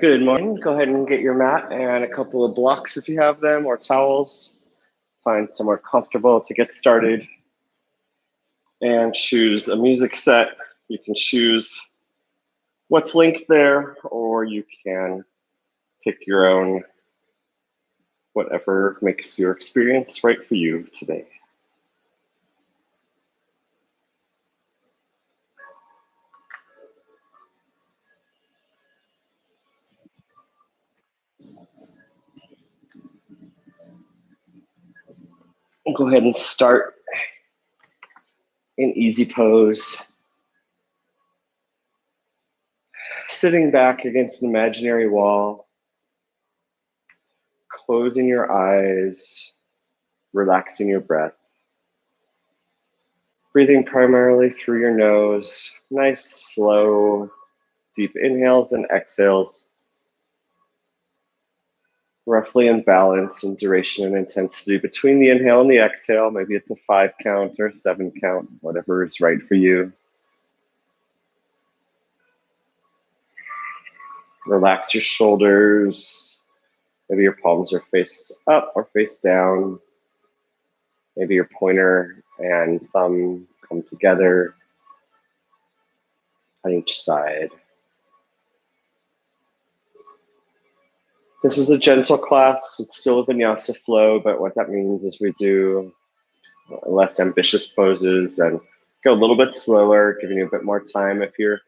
Good morning. Go ahead and get your mat and a couple of blocks if you have them, or towels. Find somewhere comfortable to get started. And choose a music set. You can choose what's linked there, or you can pick your own, whatever makes your experience right for you today. Go ahead and start in easy pose. Sitting back against an imaginary wall, closing your eyes, relaxing your breath. Breathing primarily through your nose, nice, slow, deep inhales and exhales, roughly in balance in duration and intensity between the inhale and the exhale. Maybe it's a 5 count or a 7 count, whatever is right for you. Relax your shoulders. Maybe your palms are face up or face down. Maybe your pointer and thumb come together on each side. This is a gentle class. It's still a Vinyasa flow, but what that means is we do less ambitious poses and go a little bit slower, giving you a bit more time if you're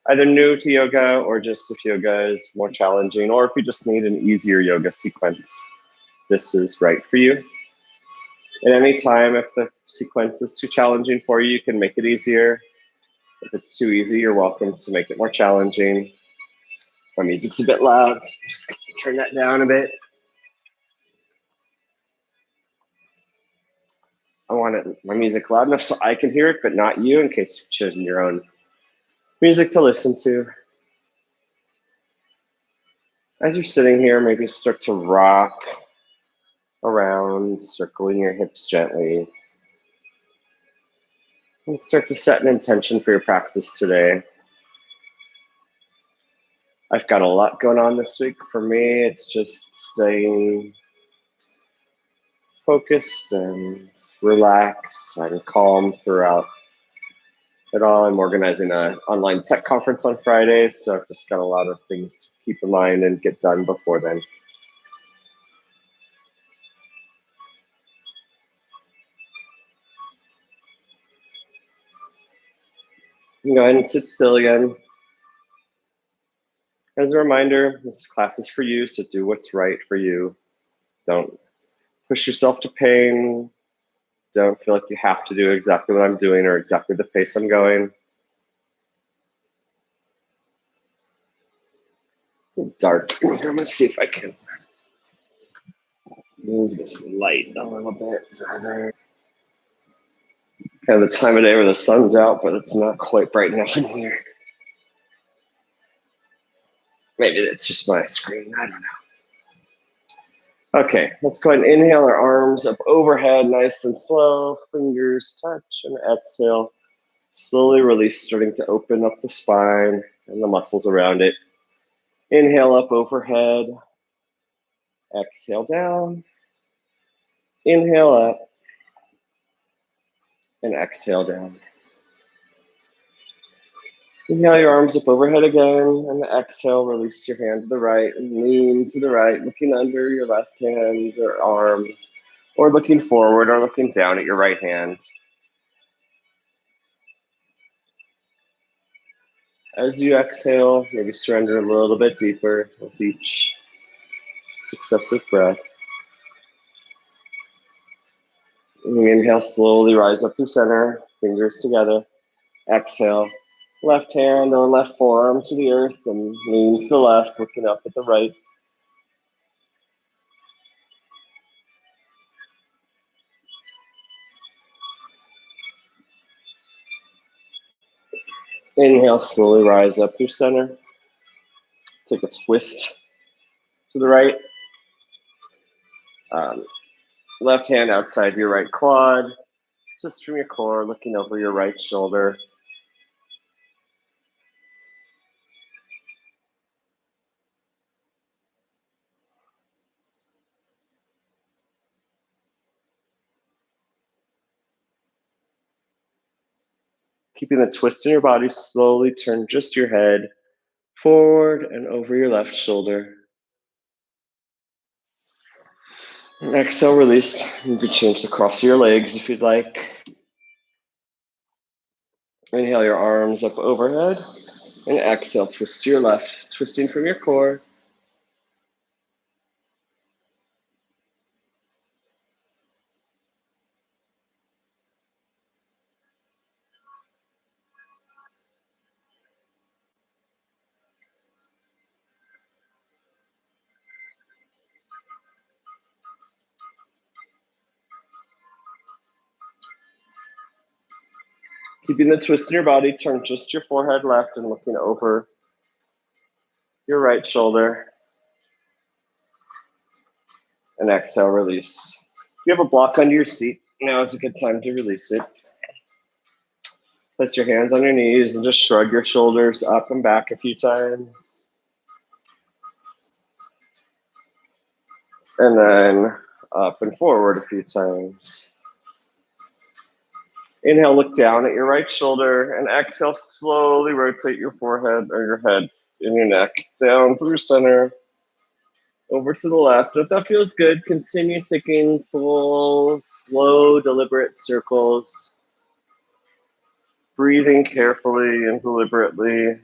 either new to yoga or just if yoga is more challenging, or if you just need an easier yoga sequence, this is right for you. At any time, if the sequence is too challenging for you, you can make it easier. If it's too easy, you're welcome to make it more challenging. My music's a bit loud, so I'm just gonna turn that down a bit. I want my music loud enough so I can hear it, but not you, in case you're choosing your own music to listen to. As you're sitting here, maybe start to rock around, circling your hips gently. And start to set an intention for your practice today. I've got a lot going on this week. For me, it's just staying focused and relaxed and calm throughout it all. I'm organizing an online tech conference on Friday, so I've just got a lot of things to keep in mind and get done before then. You can go ahead and sit still again. As a reminder, this class is for you, so do what's right for you. Don't push yourself to pain. Don't feel like you have to do exactly what I'm doing or exactly the pace I'm going. It's dark. I'm gonna see if I can move this light a little bit. Kind of the time of day where the sun's out, but it's not quite bright enough in here. Maybe that's just my screen. I don't know. Okay, let's go ahead and inhale our arms up overhead, nice and slow. Fingers touch and exhale. Slowly release, starting to open up the spine and the muscles around it. Inhale up overhead. Exhale down. Inhale up. And exhale down. Inhale your arms up overhead again, and exhale, release your hand to the right and lean to the right, looking under your left hand or arm, or looking forward or looking down at your right hand. As you exhale, maybe surrender a little bit deeper with each successive breath. Inhale, slowly rise up through center, fingers together. Exhale, left hand or left forearm to the earth and lean to the left, looking up at the right. Inhale, slowly rise up through center. Take a twist to the right. Left hand outside your right quad, just from your core, looking over your right shoulder. Keeping the twist in your body, slowly turn just your head forward and over your left shoulder. And exhale, release. You can change the cross of your legs if you'd like. Inhale your arms up overhead. And exhale, twist to your left, twisting from your core. Keeping the twist in your body, turn just your forehead left and looking over your right shoulder. And exhale, release. If you have a block under your seat, now is a good time to release it. Place your hands on your knees and just shrug your shoulders up and back a few times. And then up and forward a few times. Inhale, look down at your right shoulder, and exhale, slowly rotate your forehead or your head and your neck down through center, over to the left. If that feels good, continue taking full, slow, deliberate circles, breathing carefully and deliberately.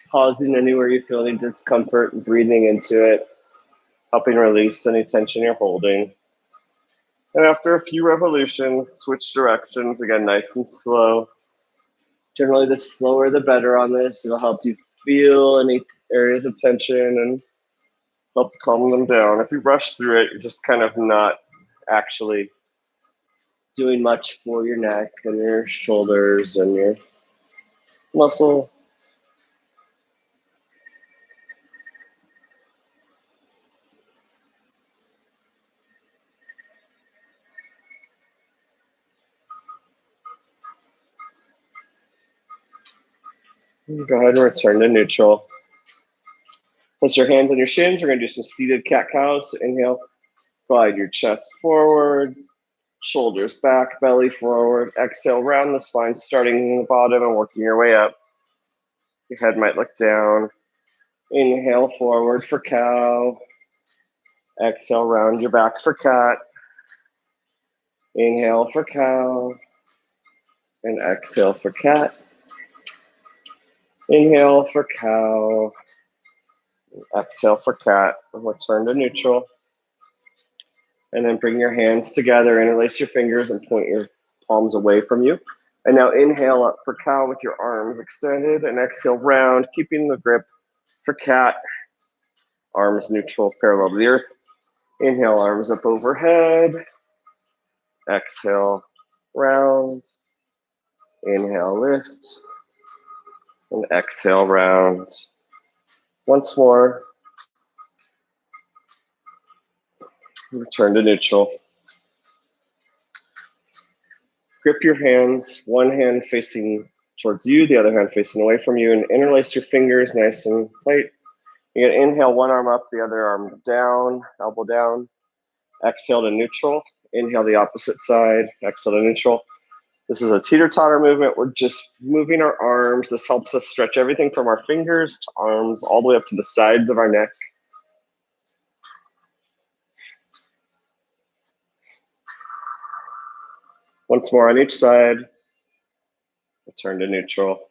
Pausing anywhere you feel any discomfort and breathing into it, helping release any tension you're holding. And after a few revolutions, switch directions, again, nice and slow. Generally, the slower the better on this. It'll help you feel any areas of tension and help calm them down. If you rush through it, you're just kind of not actually doing much for your neck and your shoulders and your muscles. Go ahead and return to neutral. Place your hands on your shins. We're going to do some seated cat-cows. So inhale, glide your chest forward, shoulders back, belly forward. Exhale, round the spine, starting in the bottom and working your way up. Your head might look down. Inhale, forward for cow. Exhale, round your back for cat. Inhale for cow. And exhale for cat. Inhale for cow. Exhale for cat. And return to neutral. And then bring your hands together, interlace your fingers, and point your palms away from you. And now inhale up for cow with your arms extended, and exhale round, keeping the grip for cat. Arms neutral, parallel to the earth. Inhale, arms up overhead. Exhale, round. Inhale, lift. And exhale, round. Once more. Return to neutral. Grip your hands, one hand facing towards you, the other hand facing away from you, and interlace your fingers nice and tight. You're gonna inhale, one arm up, the other arm down, elbow down. Exhale to neutral. Inhale the opposite side, exhale to neutral. This is a teeter-totter movement. We're just moving our arms. This helps us stretch everything from our fingers to arms, all the way up to the sides of our neck. Once more on each side. Return to neutral.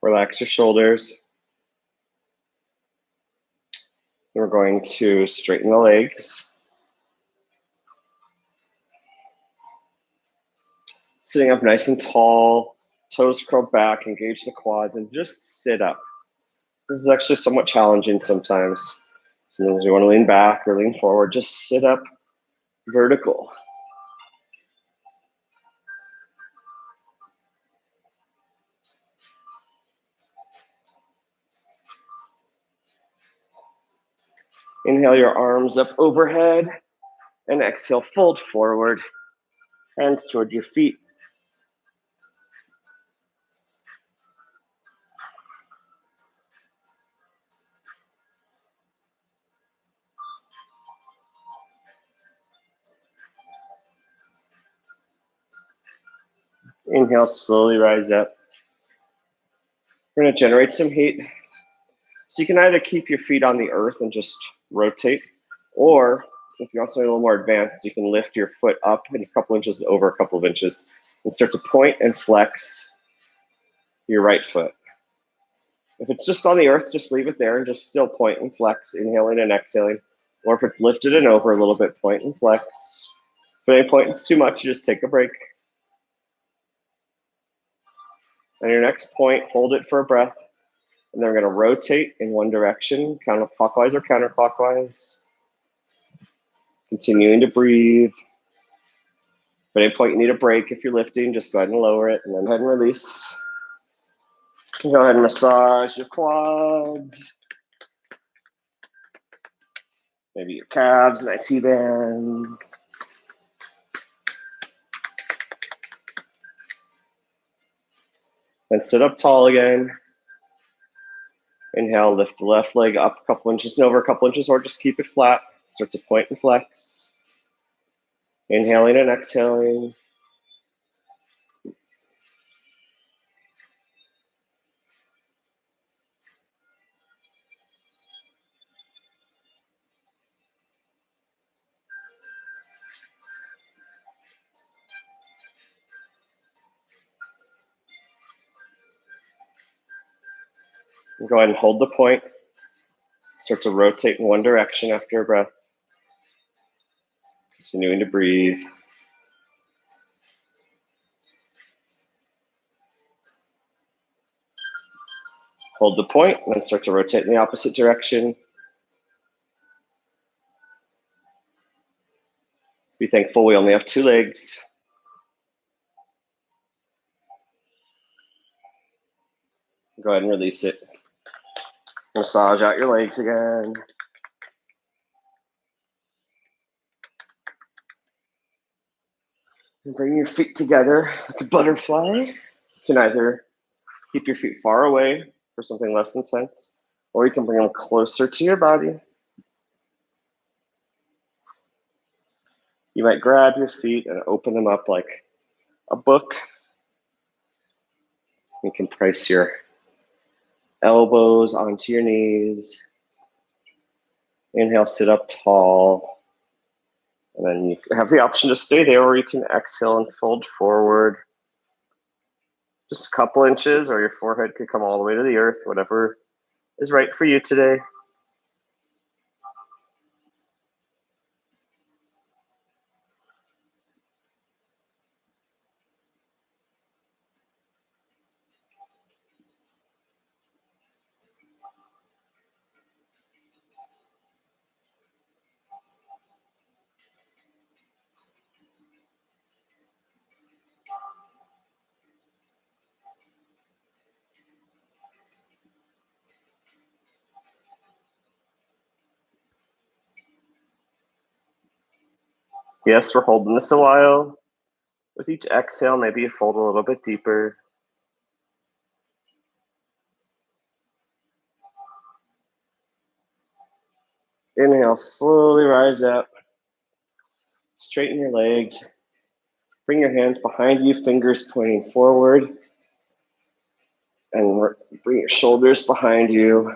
Relax your shoulders. We're going to straighten the legs. Sitting up nice and tall, toes curled back, engage the quads, and just sit up. This is actually somewhat challenging sometimes. Sometimes you want to lean back or lean forward, just sit up vertical. Inhale your arms up overhead, and exhale, fold forward, hands toward your feet. Inhale, slowly rise up. We're going to generate some heat. So you can either keep your feet on the earth and just rotate, or if you want something a little more advanced, you can lift your foot up in a couple inches, over a couple of inches, and start to point and flex your right foot. If it's just on the earth, just leave it there and just still point and flex, inhaling and exhaling. Or if it's lifted and over a little bit, point and flex. If at any point it's too much, you just take a break. On your next point, hold it for a breath. And then we're going to rotate in one direction, counterclockwise or counterclockwise. Continuing to breathe. If at any point you need a break, if you're lifting, just go ahead and lower it, and then go ahead and release. Go ahead and massage your quads. Maybe your calves and IT bands. Then sit up tall again. Inhale, lift the left leg up a couple inches and over a couple inches, or just keep it flat. Start to point and flex. Inhaling and exhaling. And go ahead and hold the point. Start to rotate in one direction after a breath. Continuing to breathe. Hold the point, and then start to rotate in the opposite direction. Be thankful we only have 2 legs. Go ahead and release it. Massage out your legs again. And bring your feet together like a butterfly. You can either keep your feet far away for something less intense, or you can bring them closer to your body. You might grab your feet and open them up like a book. You can place your elbows onto your knees. Inhale, sit up tall. And then you have the option to stay there, or you can exhale and fold forward. Just a couple inches, or your forehead could come all the way to the earth, whatever is right for you today. Yes, we're holding this a while. With each exhale, maybe you fold a little bit deeper. Inhale, slowly rise up. Straighten your legs. Bring your hands behind you, fingers pointing forward. And bring your shoulders behind you.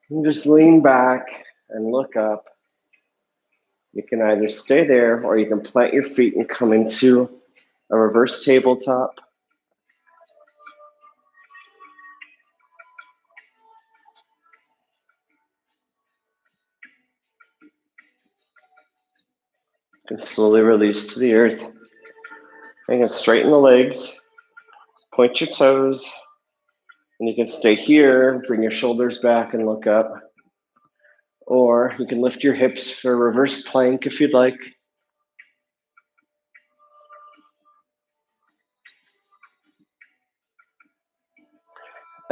And just lean back and look up. You can either stay there, or you can plant your feet and come into a reverse tabletop. And slowly release to the earth. And you can straighten the legs, point your toes, and you can stay here, bring your shoulders back and look up. Or you can lift your hips for a reverse plank if you'd like.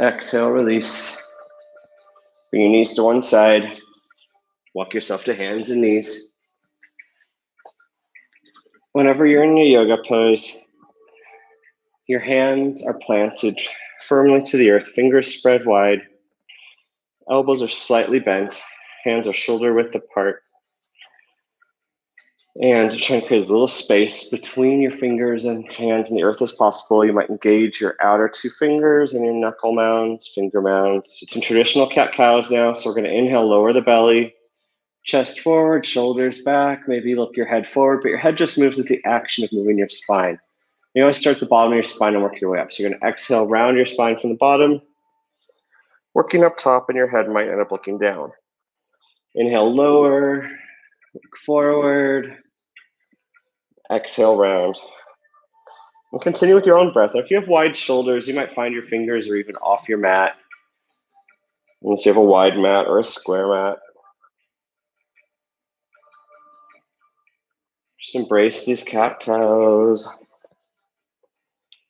Exhale, release. Bring your knees to one side. Walk yourself to hands and knees. Whenever you're in a yoga pose, your hands are planted firmly to the earth, fingers spread wide. Elbows are slightly bent. Hands are shoulder width apart. And try and create as little space between your fingers and hands and the earth as possible. You might engage your outer two fingers and your knuckle mounds, finger mounds. It's in traditional cat-cows now, so we're going to inhale, lower the belly, chest forward, shoulders back. Maybe look your head forward, but your head just moves with the action of moving your spine. You always start at the bottom of your spine and work your way up. So you're going to exhale, round your spine from the bottom, working up top, and your head might end up looking down. Inhale, lower, look forward. Exhale, round. And continue with your own breath. If you have wide shoulders, you might find your fingers are even off your mat. Unless you have a wide mat or a square mat. Just embrace these cat-cows.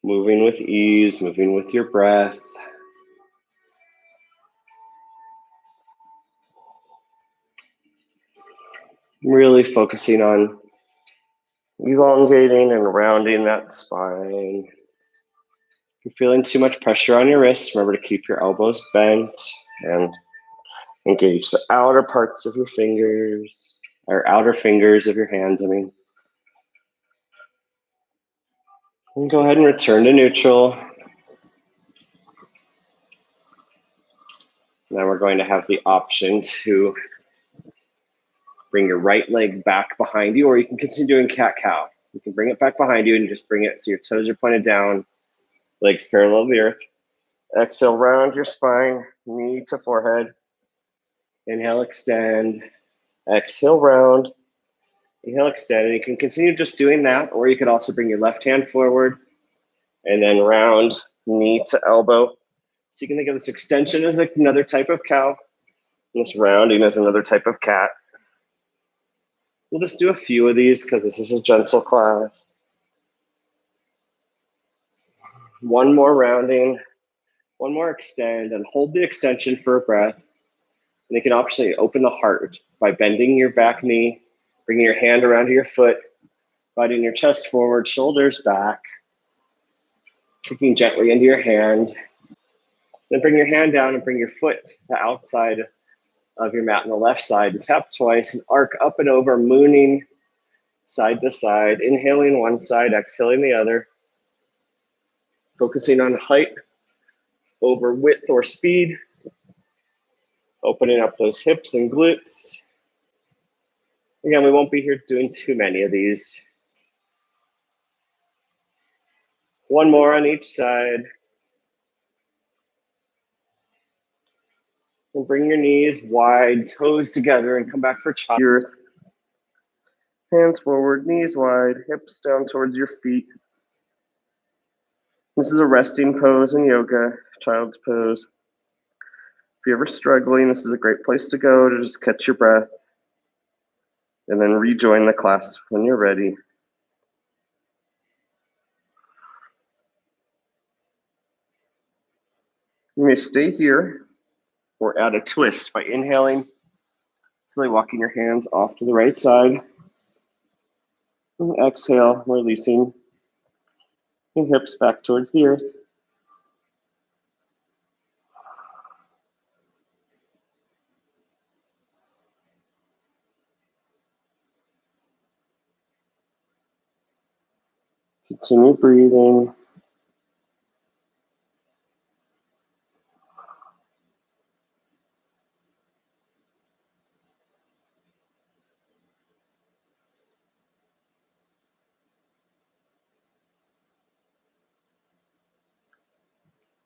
Moving with ease, moving with your breath. Really focusing on elongating and rounding that spine. If you're feeling too much pressure on your wrists, remember to keep your elbows bent and engage the outer parts of your fingers, or outer fingers of your hands, And go ahead and return to neutral. Now we're going to have the option to bring your right leg back behind you, or you can continue doing cat-cow. You can bring it back behind you and just bring it so your toes are pointed down, legs parallel to the earth. Exhale, round your spine, knee to forehead. Inhale, extend. Exhale, round. Inhale, extend. And you can continue just doing that, or you could also bring your left hand forward and then round, knee to elbow. So you can think of this extension as like another type of cow, and this rounding as another type of cat. We'll just do a few of these because this is a gentle class. One more rounding, one more extend, and hold the extension for a breath. And you can optionally open the heart by bending your back knee, bringing your hand around to your foot, sliding your chest forward, shoulders back, kicking gently into your hand. Then bring your hand down and bring your foot to the outside of your mat on the left side and tap twice and arc up and over, mooning side to side, inhaling one side, exhaling the other, focusing on height over width or speed, opening up those hips and glutes. Again, we won't be here doing too many of these. One more on each side. And bring your knees wide, toes together, and come back for child. Hands forward, knees wide, hips down towards your feet. This is a resting pose in yoga, child's pose. If you're ever struggling, this is a great place to go to just catch your breath and then rejoin the class when you're ready. You may stay here or add a twist by inhaling, slowly walking your hands off to the right side. And exhale, releasing your hips back towards the earth. Continue breathing.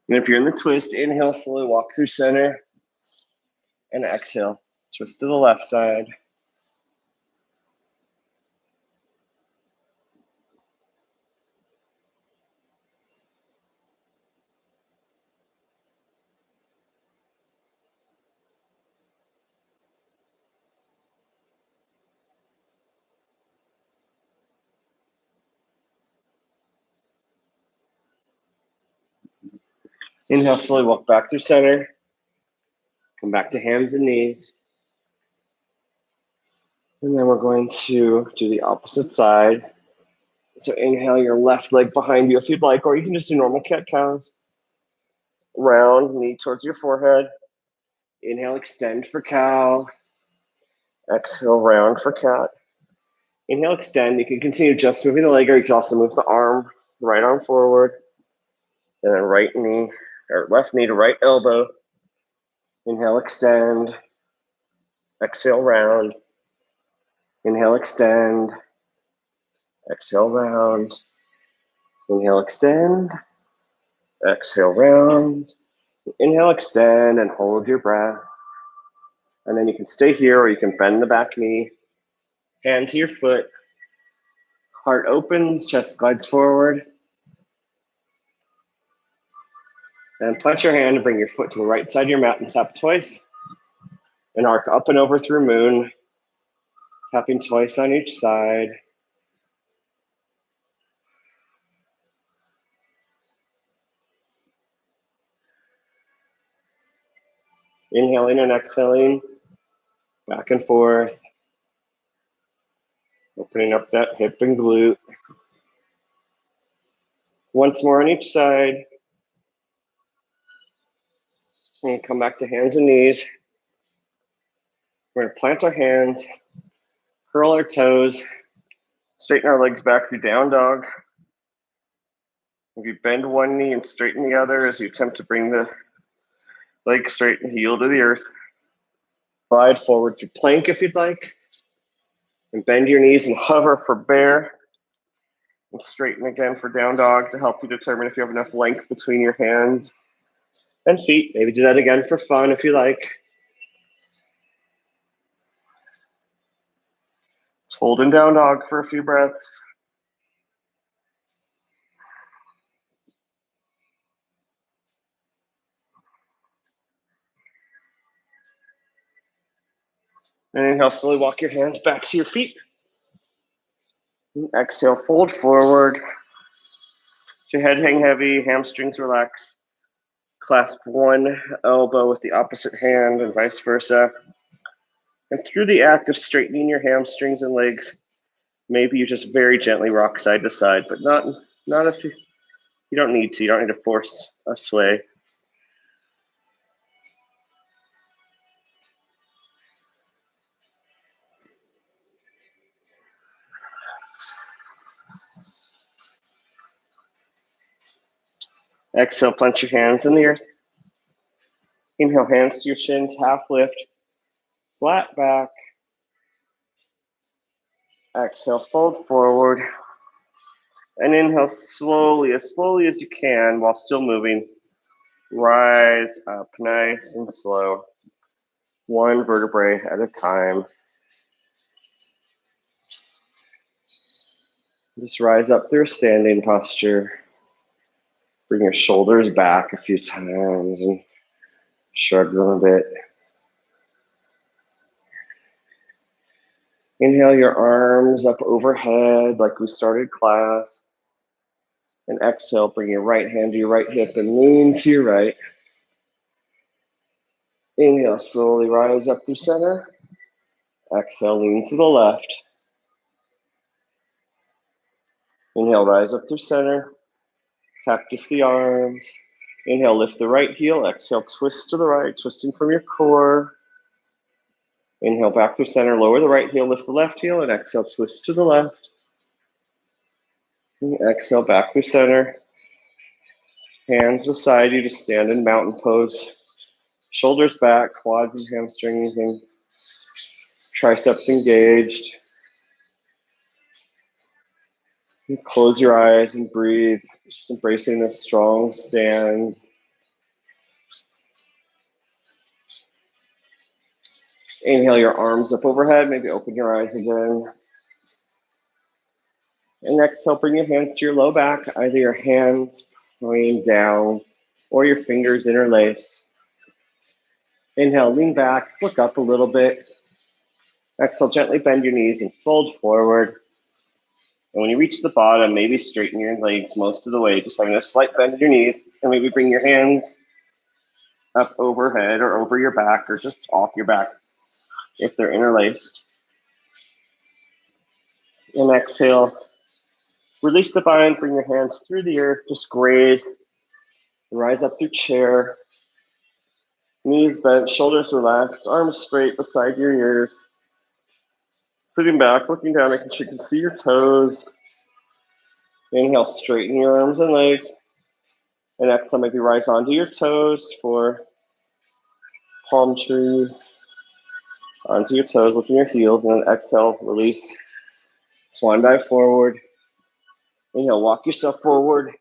And if you're in the twist, inhale, slowly walk through center. And exhale, twist to the left side. Inhale, slowly walk back through center. Come back to hands and knees. And then we're going to do the opposite side. So inhale your left leg behind you if you'd like, or you can just do normal cat-cows. Round, knee towards your forehead. Inhale, extend for cow. Exhale, round for cat. Inhale, extend. You can continue just moving the leg, or you can also move the arm, right arm forward, and then right knee, or left knee to right elbow. Inhale, extend. Exhale, round. Inhale, extend. Exhale, round. Inhale, extend. Exhale, round. Inhale, extend, and hold your breath. And then you can stay here, or you can bend the back knee, hand to your foot, heart opens, chest glides forward. And plant your hand and bring your foot to the right side of your mat and tap twice. And arc up and over through moon, tapping twice on each side. Inhaling and exhaling, back and forth. Opening up that hip and glute. Once more on each side. And come back to hands and knees. We're gonna plant our hands, curl our toes, straighten our legs back through down dog. If you bend one knee and straighten the other as you attempt to bring the leg straight and heel to the earth. Slide forward to plank if you'd like. And bend your knees and hover for bear. And straighten again for down dog to help you determine if you have enough length between your hands and feet. Maybe do that again for fun if you like. Hold in down dog for a few breaths. And inhale, slowly walk your hands back to your feet. And exhale, fold forward. Let your head hang heavy, hamstrings relax. Clasp one elbow with the opposite hand and vice versa. And through the act of straightening your hamstrings and legs, maybe you just very gently rock side to side, but not if you don't need to. You don't need to force a sway. Exhale, plant your hands in the earth. Inhale, hands to your shins, half lift, flat back. Exhale, fold forward. And inhale slowly as you can while still moving. Rise up nice and slow. One vertebrae at a time. Just rise up through a standing posture. Bring your shoulders back a few times and shrug them a bit. Inhale your arms up overhead like we started class. And exhale, bring your right hand to your right hip and lean to your right. Inhale, slowly rise up through center. Exhale, lean to the left. Inhale, rise up through center. Cactus the arms. Inhale, lift the right heel. Exhale, twist to the right, twisting from your core. Inhale, back through center. Lower the right heel, lift the left heel, and exhale, twist to the left. And exhale, back through center. Hands beside you to stand in mountain pose. Shoulders back, quads and hamstrings, and triceps engaged. And close your eyes and breathe, just embracing this strong stand. Inhale your arms up overhead, maybe open your eyes again. And exhale, bring your hands to your low back, either your hands pointing down or your fingers interlaced. Inhale, lean back, look up a little bit. Exhale, gently bend your knees and fold forward. And when you reach the bottom, maybe straighten your legs most of the way, just having a slight bend in your knees, and maybe bring your hands up overhead or over your back or just off your back if they're interlaced. And exhale, release the bind, bring your hands through the earth, just graze, rise up through chair. Knees bent, shoulders relaxed, arms straight beside your ears. Sitting back, looking down, making sure you can see your toes. Inhale, straighten your arms and legs. And exhale, maybe rise onto your toes for palm tree. Onto your toes, lifting your heels, and then exhale, release. Swan dive forward. Inhale, walk yourself forward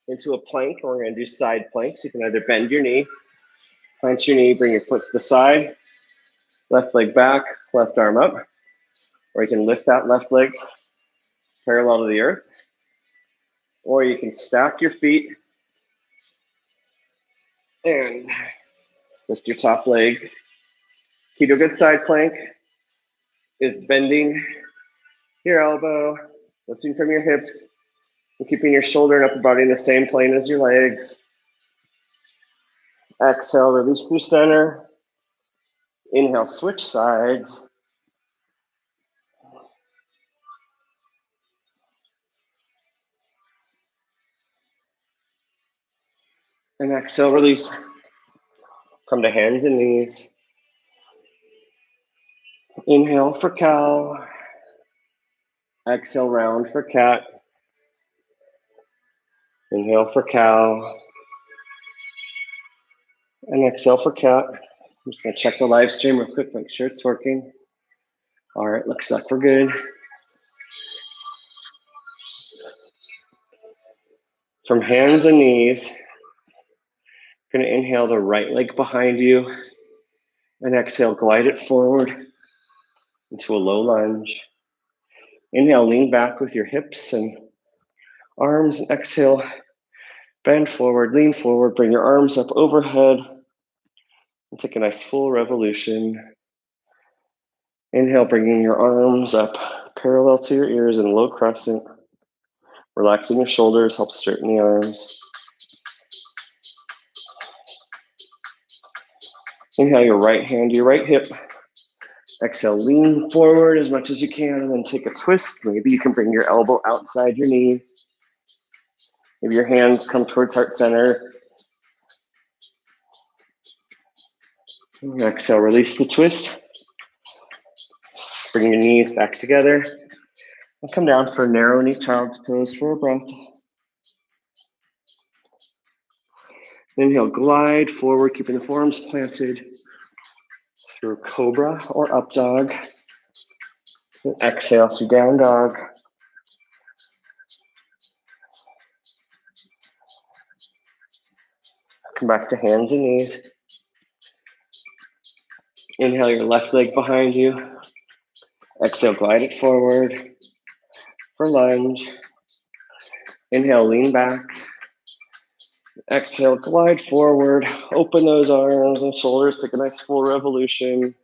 into a plank. We're going to do side planks. You can either bend your knee, plant your knee, bring your foot to the side, left leg back, left arm up. Or you can lift that left leg parallel to the earth. Or you can stack your feet and lift your top leg. Key to a good side plank is bending your elbow, lifting from your hips, and keeping your shoulder and upper body in the same plane as your legs. Exhale, release through center. Inhale, switch sides. And exhale, release. Come to hands and knees. Inhale for cow. Exhale, round for cat. Inhale for cow. And exhale for cat. I'm just gonna check the live stream real quick, make sure it's working. All right, looks like we're good. From hands and knees, you're gonna inhale the right leg behind you and exhale, glide it forward into a low lunge. Inhale, lean back with your hips and arms, and exhale, bend forward, lean forward, bring your arms up overhead, and take a nice full revolution. Inhale, bringing your arms up parallel to your ears in low crescent. Relaxing your shoulders helps straighten the arms. Inhale your right hand to your right hip. Exhale, lean forward as much as you can, and then take a twist. Maybe you can bring your elbow outside your knee. Maybe your hands come towards heart center. And exhale, release the twist. Bring your knees back together. And come down for a narrow knee child's pose for a breath. Inhale, glide forward, keeping the forearms planted through cobra or up dog. And exhale to down dog. Come back to hands and knees. Inhale your left leg behind you. Exhale, glide it forward for lunge. Inhale, lean back. Exhale, glide forward. Open those arms and shoulders. Take a nice full revolution.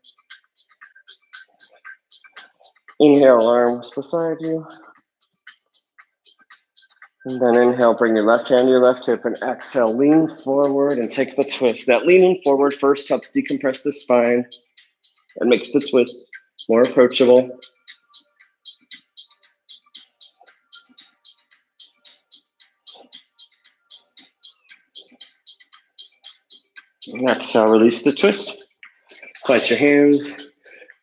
Inhale, arms beside you. And then inhale, bring your left hand to your left hip, and exhale, lean forward and take the twist. That leaning forward first helps decompress the spine and makes the twist more approachable. And exhale, release the twist. Clench your hands.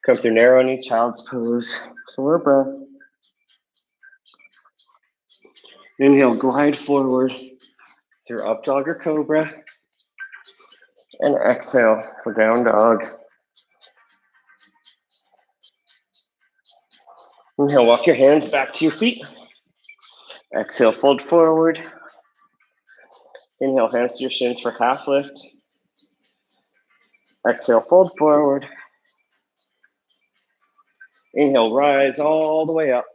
Come through narrow knee child's pose for a breath. Inhale, glide forward through up dog or cobra. And exhale for down dog. Inhale, walk your hands back to your feet. Exhale, fold forward. Inhale, hands to your shins for half lift. Exhale, fold forward. Inhale, rise all the way up.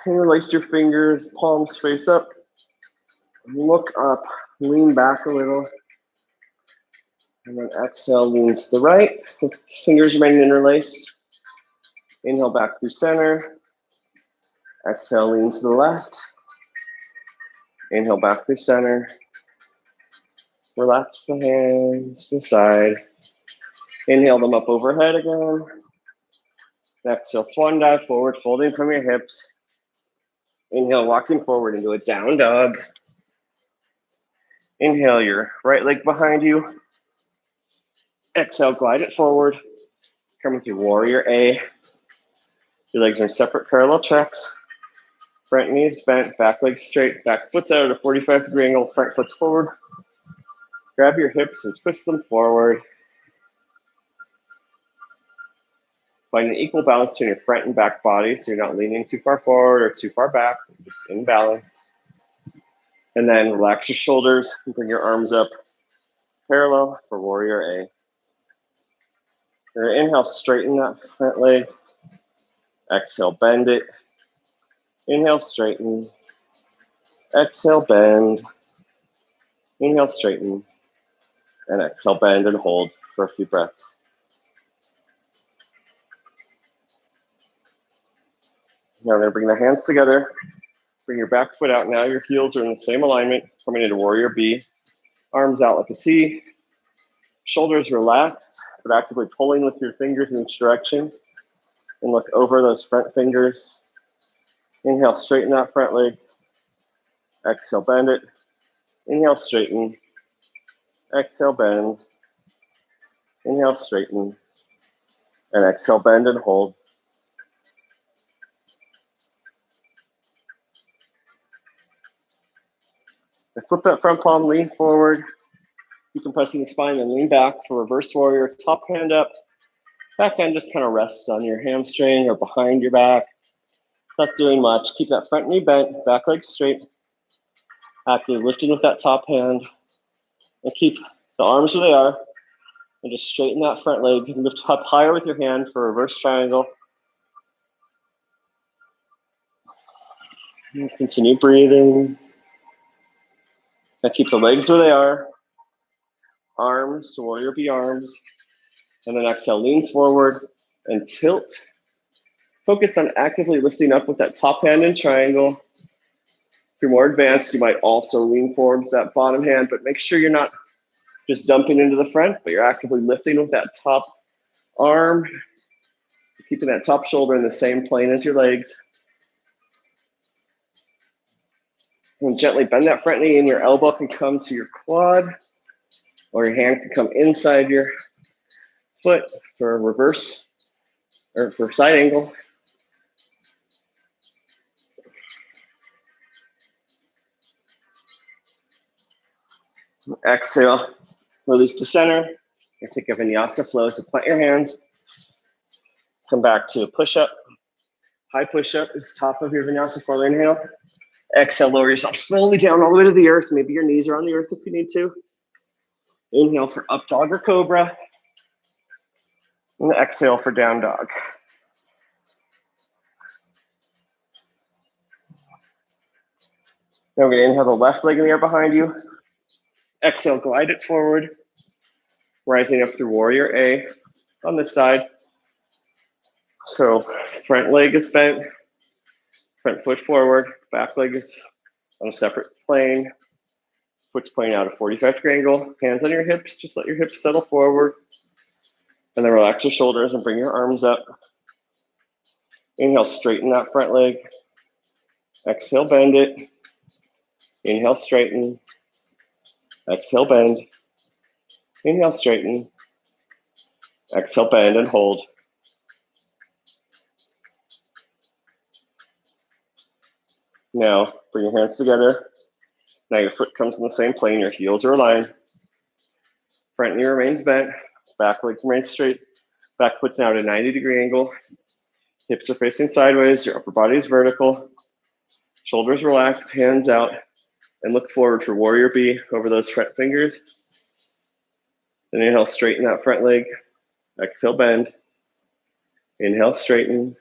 Interlace your fingers, palms face up. Look up, lean back a little. And then exhale, lean to the right. With fingers remaining interlaced. Inhale, back through center. Exhale, lean to the left. Inhale, back through center. Relax the hands to the side. Inhale them up overhead again. Exhale, swan dive forward, folding from your hips. Inhale, walking forward into a down dog. Inhale your right leg behind you. Exhale, glide it forward. Coming through warrior A. Your legs are in separate parallel tracks. Front knees bent, back legs straight, back foot's out at a 45-degree angle, front foot's forward. Grab your hips and twist them forward. Find an equal balance between your front and back body, so you're not leaning too far forward or too far back, just in balance. And then relax your shoulders and bring your arms up parallel for warrior A. You're gonna inhale, straighten that front leg. Exhale, bend it. Inhale, straighten. Exhale, bend. Inhale, straighten. And exhale, bend and hold for a few breaths. Now we're gonna bring the hands together. Bring your back foot out. Now your heels are in the same alignment. Coming into warrior B. Arms out like a T. Shoulders relaxed, but actively pulling with your fingers in each direction. And look over those front fingers. Inhale, straighten that front leg. Exhale, bend it. Inhale, straighten. Exhale, bend. Inhale, straighten. And exhale, bend and hold. And flip that front palm, lean forward. Decompressing the spine and lean back for reverse warrior. Top hand up. Back hand just kind of rests on your hamstring or behind your back. Not doing much. Keep that front knee bent, back leg straight. Actively lifting with that top hand. And keep the arms where they are. And just straighten that front leg. And lift up higher with your hand for reverse triangle. And continue breathing. Now keep the legs where they are. Arms to warrior B arms. And then exhale, lean forward and tilt. Focus on actively lifting up with that top hand in triangle. If you're more advanced, you might also lean forward with that bottom hand, but make sure you're not just dumping into the front, but you're actively lifting with that top arm, keeping that top shoulder in the same plane as your legs. And gently bend that front knee, and your elbow can come to your quad, or your hand can come inside your foot for a reverse, or for side angle. Exhale, release to center. You take a vinyasa flow, so plant your hands. Come back to a push-up. High push-up is top of your vinyasa flow. Inhale. Exhale, lower yourself slowly down all the way to the earth. Maybe your knees are on the earth if you need to. Inhale for up dog or cobra. And exhale for down dog. Now we're going to inhale the left leg in the air behind you. Exhale, glide it forward. Rising up through warrior A on this side. So front leg is bent. Front foot forward. Back leg is on a separate plane. Foot's pointing out a 45-degree angle. Hands on your hips. Just let your hips settle forward. And then relax your shoulders and bring your arms up. Inhale, straighten that front leg. Exhale, bend it. Inhale, straighten. Exhale, bend. Inhale, straighten. Exhale, bend and hold. Now, bring your hands together. Now your foot comes in the same plane. Your heels are aligned. Front knee remains bent. Back leg remains straight. Back foot's now at a 90-degree angle. Hips are facing sideways. Your upper body is vertical. Shoulders relaxed, hands out. And look forward for warrior B over those front fingers. Then inhale, straighten that front leg. Exhale, bend. Inhale, straighten.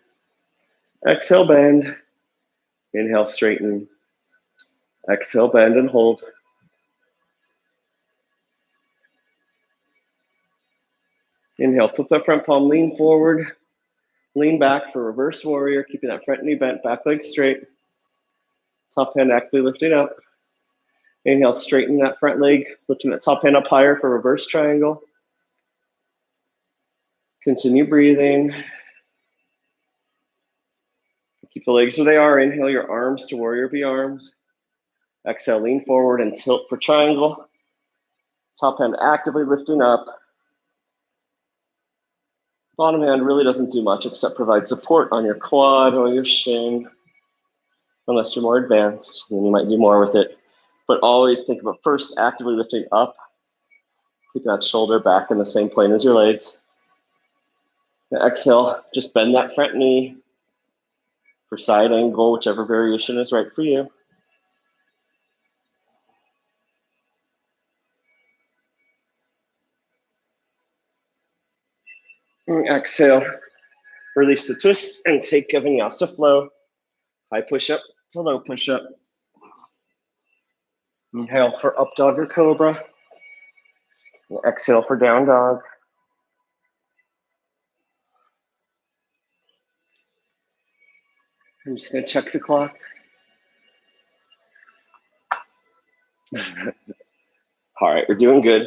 Exhale, bend. Inhale, straighten. Exhale, bend and hold. Inhale, flip that front palm, lean forward. Lean back for reverse warrior, keeping that front knee bent, back leg straight. Top hand actively lifting up. Inhale, straighten that front leg, lifting that top hand up higher for reverse triangle. Continue breathing. Keep the legs where they are. Inhale your arms to warrior B arms. Exhale, lean forward and tilt for triangle. Top hand actively lifting up. Bottom hand really doesn't do much except provide support on your quad or your shin, unless you're more advanced, then you might do more with it. But always think about first actively lifting up, keep that shoulder back in the same plane as your legs. Now exhale, just bend that front knee for side angle, whichever variation is right for you. And exhale, release the twist and take a Vinyasa flow. High push-up to low push-up. Inhale for up dog or cobra. And exhale for down dog. I'm just going to check the clock. All right, we're doing good.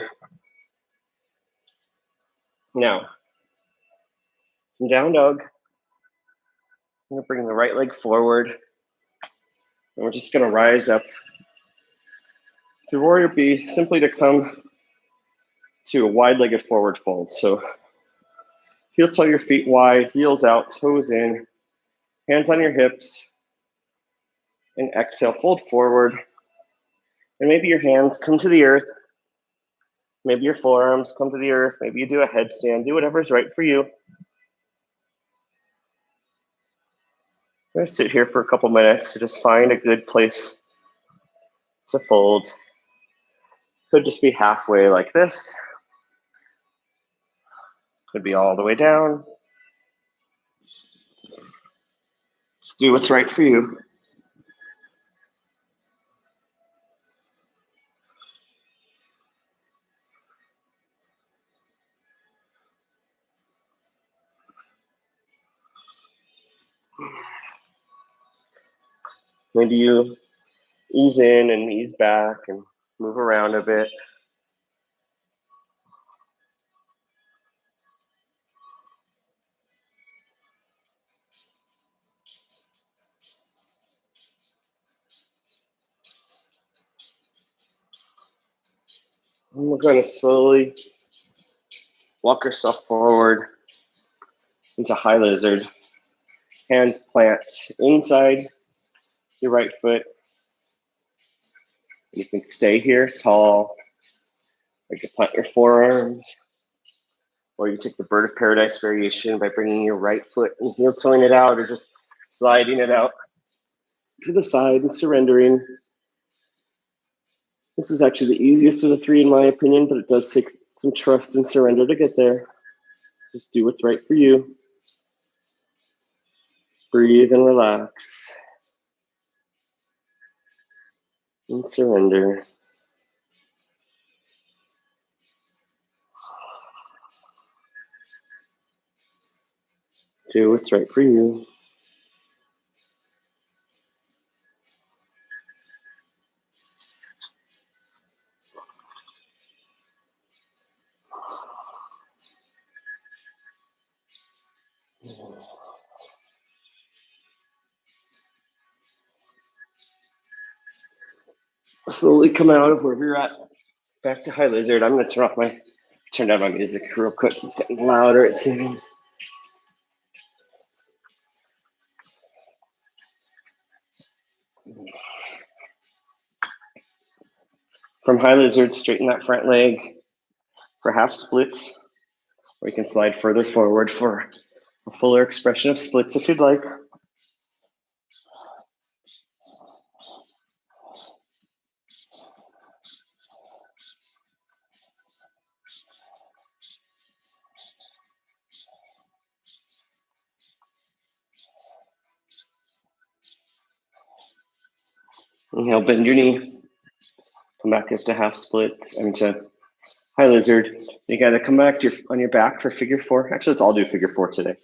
Now, from down dog, I'm going to bring the right leg forward. And we're just going to rise up to warrior B, simply to come to a wide-legged forward fold. So heel toe your feet wide, heels out, toes in, hands on your hips, and exhale, fold forward. And maybe your hands come to the earth. Maybe your forearms come to the earth. Maybe you do a headstand. Do whatever's right for you. I'm going to sit here for a couple minutes to just find a good place to fold. Could just be halfway like this. Could be all the way down. Just do what's right for you. Maybe you ease in and ease back and move around a bit. And we're going to slowly walk yourself forward into high lizard. Hand plant inside your right foot. You can stay here tall. Or you can plant your forearms. Or you take the bird of paradise variation by bringing your right foot and heel toeing it out, or just sliding it out to the side and surrendering. This is actually the easiest of the three in my opinion, but it does take some trust and surrender to get there. Just do what's right for you. Breathe and relax. And surrender. Do what's right for you. Slowly come out of wherever you're at. Back to high lizard. I'm going to turn down my music real quick. It's getting louder, it seems. From high lizard, straighten that front leg for half splits, or you can slide further forward for a fuller expression of splits if you'd like. Inhale, bend your knee. Come back up to half split and to high lizard. You gotta come back to on your back for figure four. Actually, let's all do figure four today.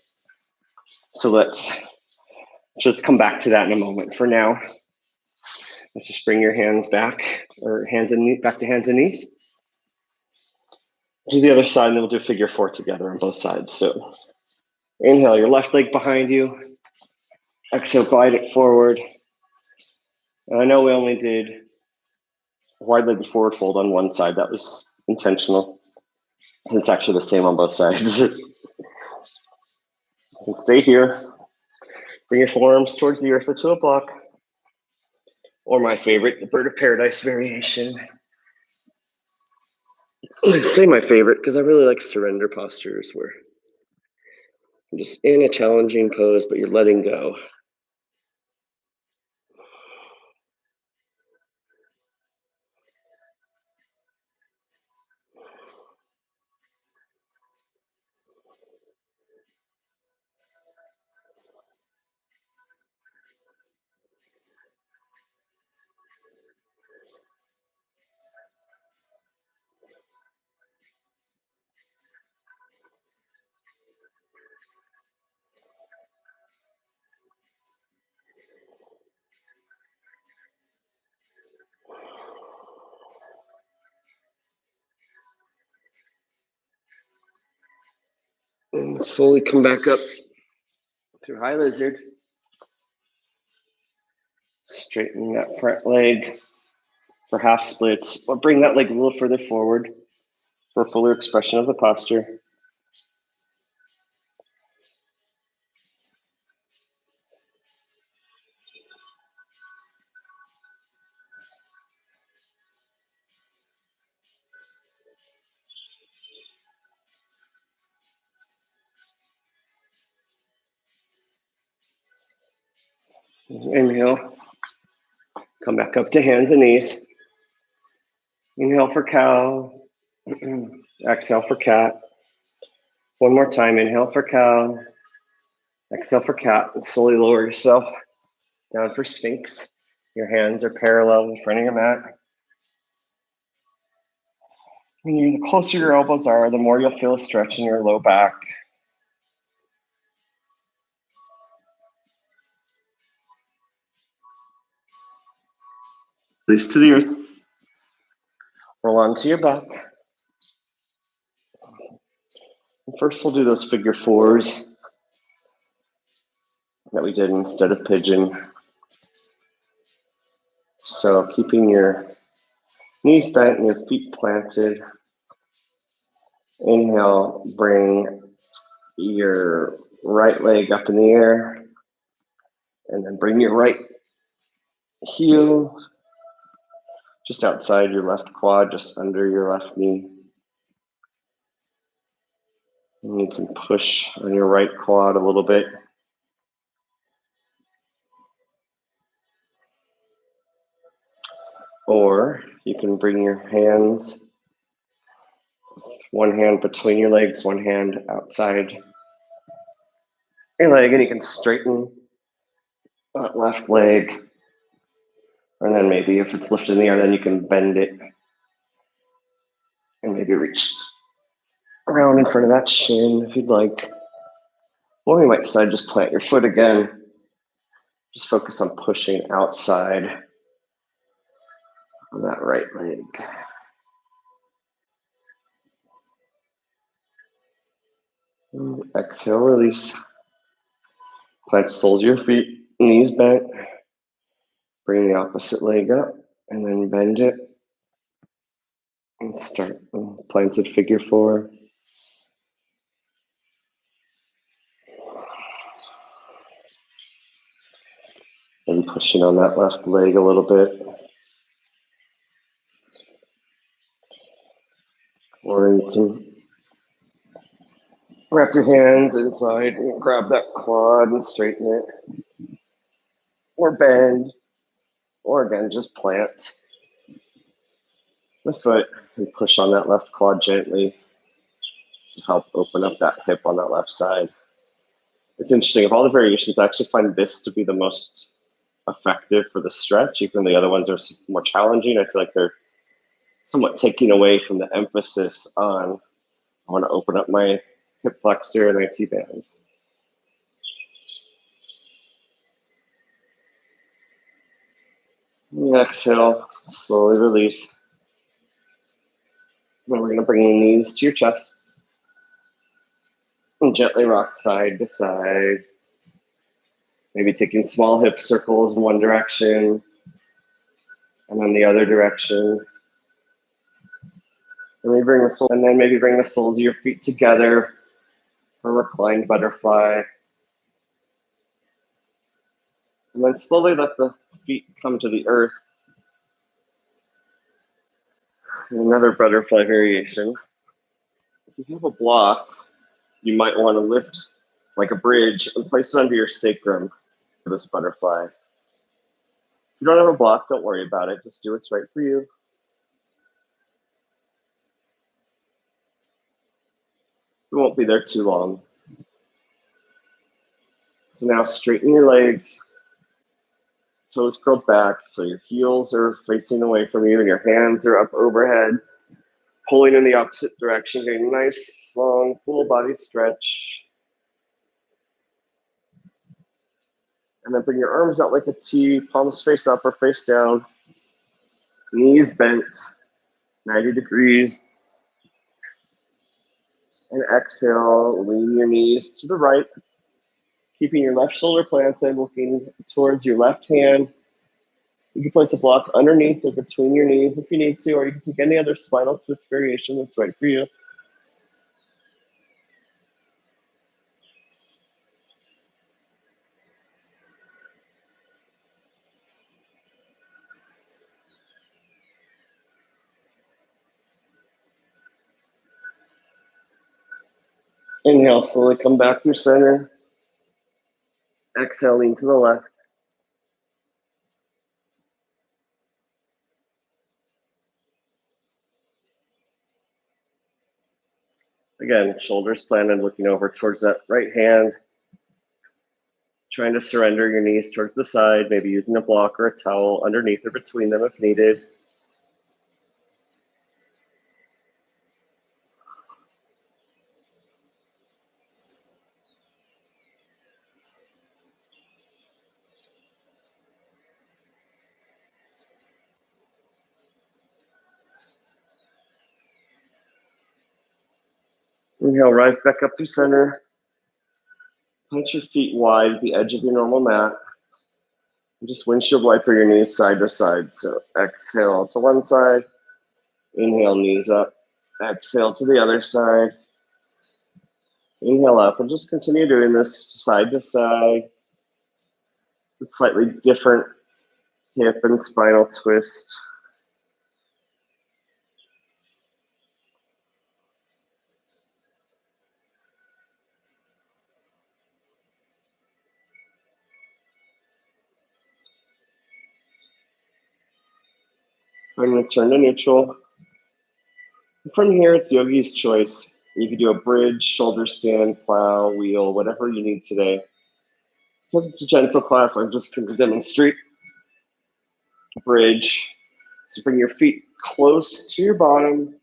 So let's come back to that in a moment. For now, let's just bring your hands back, or hands and knees, back to hands and knees. Do the other side, and then we'll do figure four together on both sides. So inhale, your left leg behind you. Exhale, glide it forward. And I know we only did wide-legged forward fold on one side. That was intentional. It's actually the same on both sides. And stay here. Bring your forearms towards the earth or to a block. Or my favorite, the bird of paradise variation. I say my favorite because I really like surrender postures where you're just in a challenging pose, but you're letting go. And slowly come back up to high lizard. Straighten that front leg for half splits, or bring that leg a little further forward for a fuller expression of the posture. Inhale, come back up to hands and knees. Inhale for cow. Exhale for cat. One more time, inhale for cow. Exhale for cat, and slowly lower yourself down for sphinx. Your hands are parallel in front of your mat. And the closer your elbows are, the more you'll feel a stretch in your low back. Release to the earth. Roll onto your back. And first, we'll do those figure fours that we did instead of pigeon. So keeping your knees bent and your feet planted. Inhale, bring your right leg up in the air. And then bring your right heel just outside your left quad, just under your left knee. And you can push on your right quad a little bit. Or you can bring your hands, one hand between your legs, one hand outside your leg, and you can straighten that left leg. And then maybe if it's lifted in the air, then you can bend it and maybe reach around in front of that shin if you'd like. Or you might decide to just plant your foot again. Just focus on pushing outside on that right leg. And exhale, release. Plant the soles of your feet, knees bent. Bring the opposite leg up and then bend it. And start planted figure four. And pushing on that left leg a little bit. Or you can wrap your hands inside and grab that quad and straighten it. Or bend. Or again, just plant the foot and push on that left quad gently to help open up that hip on that left side. It's interesting, of all the variations, I actually find this to be the most effective for the stretch. Even the other ones are more challenging. I feel like they're somewhat taking away from the emphasis on, I want to open up my hip flexor and my T-band. Exhale, slowly release. Then we're going to bring your knees to your chest and gently rock side to side. Maybe taking small hip circles in one direction and then the other direction. And then maybe bring the soles of your feet together for reclined butterfly. And then slowly let the feet come to the earth. And another butterfly variation. If you have a block, you might want to lift like a bridge and place it under your sacrum for this butterfly. If you don't have a block, don't worry about it. Just do what's right for you. We won't be there too long. So now straighten your legs, toes curled back, so your heels are facing away from you and your hands are up overhead, pulling in the opposite direction, getting a nice, long, full body stretch. And then bring your arms out like a T, palms face up or face down, knees bent, 90 degrees. And exhale, lean your knees to the right, keeping your left shoulder planted, looking towards your left hand. You can place a block underneath or between your knees if you need to, or you can take any other spinal twist variation that's right for you. Inhale, slowly come back through center. Exhale, lean to the left. Again, shoulders planted, looking over towards that right hand. Trying to surrender your knees towards the side, maybe using a block or a towel underneath or between them if needed. Inhale, rise back up through center. Punch your feet wide at the edge of your normal mat. And just windshield wiper your knees side to side. So exhale to one side. Inhale, knees up. Exhale to the other side. Inhale up and just continue doing this side to side. A slightly different hip and spinal twist. And return to neutral. From here, it's yogi's choice. You can do a bridge, shoulder stand, plow, wheel, whatever you need today. Because it's a gentle class, I'm just going to demonstrate bridge. So bring your feet close to your bottom.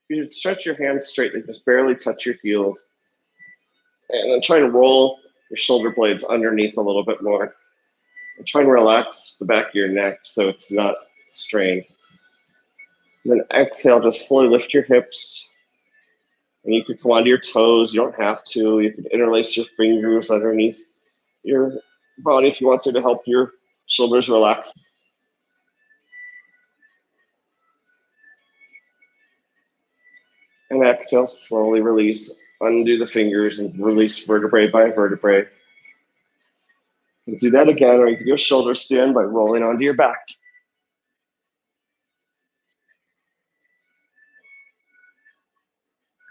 You should stretch your hands straight, they just barely touch your heels. And then try to roll your shoulder blades underneath a little bit more. And try and relax the back of your neck so it's not strained. And then exhale, just slowly lift your hips. And you could come onto your toes. You don't have to. You could interlace your fingers underneath your body if you want to help your shoulders relax. And exhale, slowly release. Undo the fingers and release vertebrae by vertebrae. And do that again, or you can do a shoulder stand by rolling onto your back.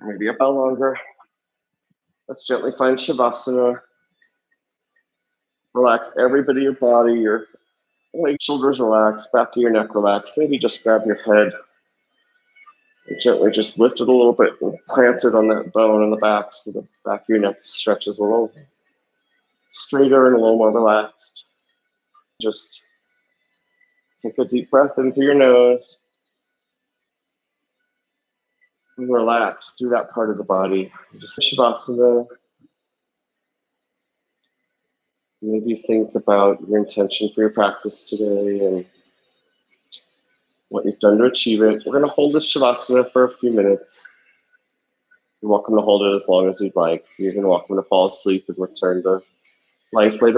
Maybe a bit longer. Let's gently find Shavasana. Relax every bit of your body, your legs, shoulders relax, back of your neck relax. Maybe just grab your head and gently just lift it a little bit and plant it on that bone in the back so the back of your neck stretches a little straighter and a little more relaxed. Just take a deep breath in through your nose and relax through that part of the body. Just Shavasana. Maybe think about your intention for your practice today and what you've done to achieve it. We're going to hold this Shavasana for a few minutes. You're welcome to hold it as long as you'd like. You're even welcome to fall asleep and return to life later.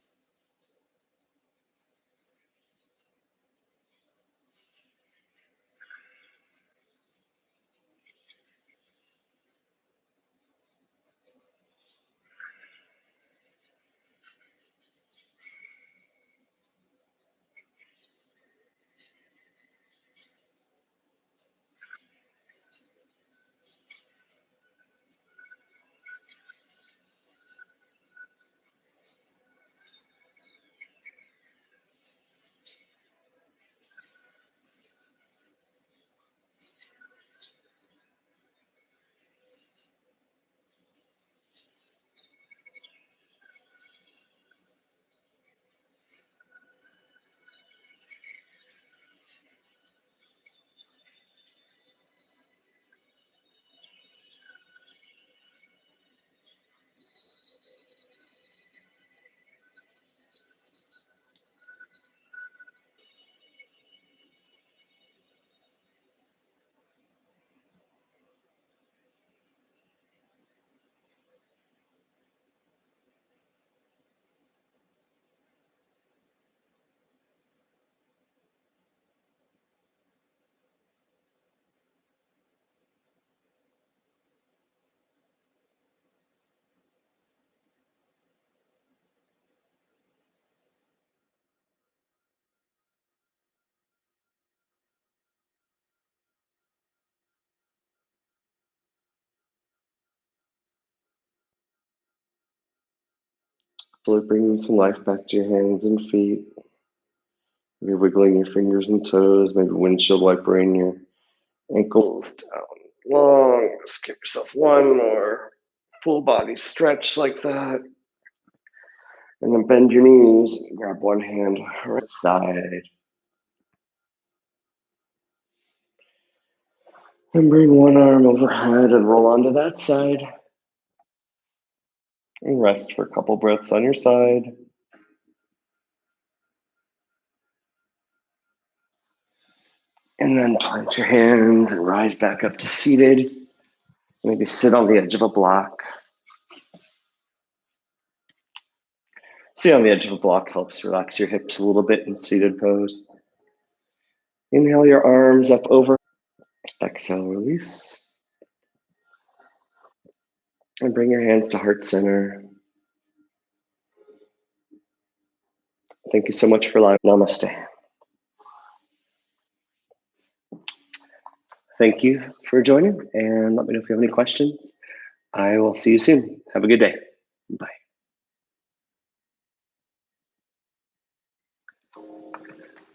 Slowly bringing some life back to your hands and feet. Maybe wiggling your fingers and toes, maybe windshield wipering your ankles down long. Just give yourself one more full body stretch like that. And then bend your knees, grab one hand right side. And bring one arm overhead and roll onto that side. And rest for a couple breaths on your side. And then plant your hands and rise back up to seated. Maybe sit on the edge of a block. Sit on the edge of a block helps relax your hips a little bit in seated pose. Inhale your arms up over. Exhale, release. And bring your hands to heart center. Thank you so much for live. Namaste. Thank you for joining, and let me know if you have any questions. I will see you soon. Have a good day. Bye.